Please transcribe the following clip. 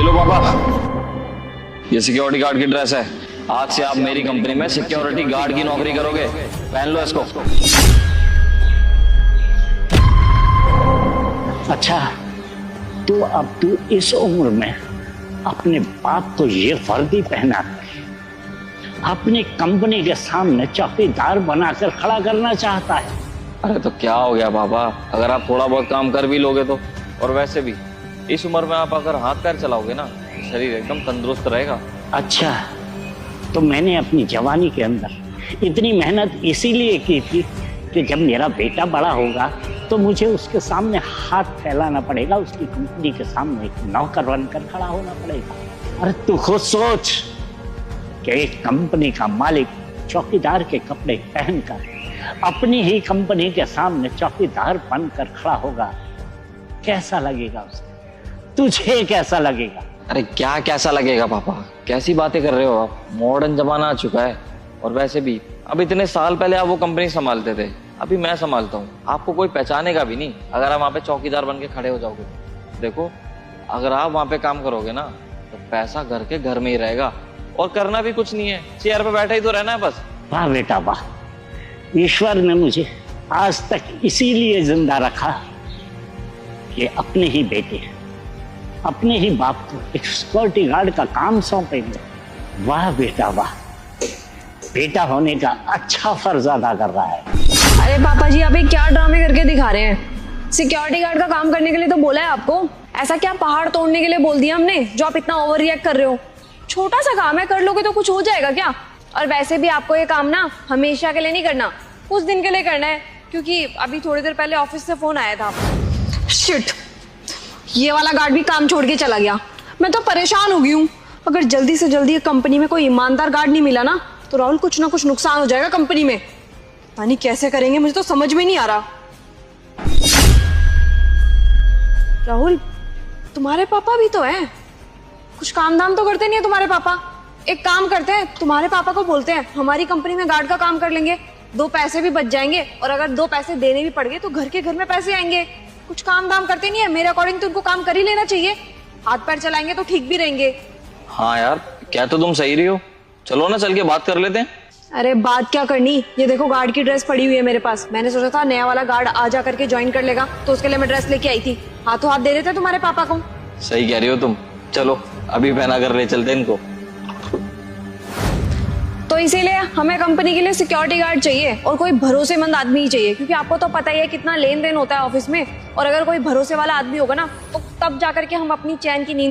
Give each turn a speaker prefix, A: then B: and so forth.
A: ये लो पापा, ये सिक्योरिटी गार्ड की ड्रेस है। आज से आप मेरी कंपनी में सिक्योरिटी गार्ड की नौकरी करोगे। पहन लो इसको।
B: अच्छा, तो अब तू इस उम्र में अपने बाप को ये वर्दी पहना अपनी कंपनी के सामने चौकीदार बनाकर खड़ा करना चाहता है?
A: अरे तो क्या हो गया पापा, अगर आप थोड़ा बहुत काम कर भी लोगे तो। और वैसे भी इस उम्र में आप अगर हाथ पैर चलाओगे ना, शरीर एकदम तंदुरुस्त रहेगा।
B: अच्छा, तो मैंने अपनी जवानी के अंदर इतनी मेहनत इसीलिए की थी कि जब मेरा बेटा बड़ा होगा तो मुझे उसके सामने हाथ फैलाना पड़ेगा, उसकी कंपनी के सामने एक नौकर बनकर खड़ा होना पड़ेगा। अरे तू खुद सोच कि एक कंपनी का मालिक चौकीदार के कपड़े पहनकर अपनी ही कंपनी के सामने चौकीदार बनकर खड़ा होगा, कैसा लगेगा उसे? तुझे कैसा लगेगा?
A: अरे क्या कैसा लगेगा पापा, कैसी बातें कर रहे हो आप? मॉडर्न जमाना आ चुका है। और वैसे भी अब इतने साल पहले आप वो कंपनी संभालते थे, अभी मैं संभालता हूँ। आपको कोई पहचानेगा भी नहीं अगर आप वहाँ पे चौकीदार बन के खड़े हो जाओगे। देखो, अगर आप वहाँ पे काम करोगे ना तो पैसा घर के घर में ही रहेगा और करना भी कुछ नहीं है, चेयर पे बैठे ही तो रहना है बस।
B: वाह बेटा वाह, ईश्वर ने मुझे आज तक इसीलिए जिंदा रखा कि अपने ही बेटे, अपने ही बाप को एक सिक्योरिटी गार्ड का काम सौंपेंगे। वाह बेटा वाह, बेटा होने का अच्छा फर्ज अदा कर रहा है।
C: अरे पापा जी, आप ये क्या ड्रामे करके दिखा रहे हैं? सिक्योरिटी गार्ड का काम करने के लिए तो बोला है आपको, ऐसा क्या पहाड़ तोड़ने के लिए बोल दिया हमने जो आप इतना ओवर रिएक्ट कर रहे हो? छोटा सा काम है, कर लोगे तो कुछ हो जाएगा क्या? और वैसे भी आपको ये काम ना हमेशा के लिए नहीं करना, कुछ दिन के लिए करना है, क्योंकि अभी थोड़ी देर पहले ऑफिस से फोन आया था। शिट, ये वाला गार्ड भी काम छोड़ के चला गया। मैं तो परेशान हो गई हूँ। अगर जल्दी से जल्दी कंपनी में कोई ईमानदार गार्ड नहीं मिला ना तो राहुल कुछ ना कुछ नुकसान हो जाएगा कंपनी में। पता नहीं कैसे करेंगे, मुझे तो समझ में नहीं आ रहा। राहुल, तुम्हारे पापा भी तो हैं, कुछ काम धाम तो करते नहीं है तुम्हारे पापा? एक काम करते हैं, तुम्हारे पापा को बोलते हैं हमारी कंपनी में गार्ड का काम कर लेंगे, 2 पैसे भी बच जाएंगे, और अगर 2 पैसे देने भी पड़ गए तो घर में पैसे आएंगे। कुछ काम धाम करते नहीं है, मेरे अकॉर्डिंग तो उनको काम कर ही लेना चाहिए। हाथ पैर चलाएंगे तो ठीक भी रहेंगे।
A: हाँ यार, क्या तो तुम सही रही हो। चलो ना, चल के बात कर लेते हैं।
C: अरे बात क्या करनी, ये देखो गार्ड की ड्रेस पड़ी हुई है मेरे पास। मैंने सोचा था नया वाला गार्ड आ जा करके ज्वाइन कर लेगा, तो उसके लिए मैं ड्रेस लेके आई थी। हाथों हाथ दे देते तुम्हारे पापा को।
A: सही कह रही हो तुम, चलो अभी पहना कर ले चलते इनको।
C: तो इसीलिए हमें कंपनी के लिए सिक्योरिटी गार्ड चाहिए और कोई भरोसेमंद आदमी ही चाहिए, क्योंकि आपको तो पता ही है कितना लेन देन होता है ऑफिस में। और अगर कोई भरोसे वाला आदमी होगा ना तो तब जाकर के हम अपनी चैन की नींद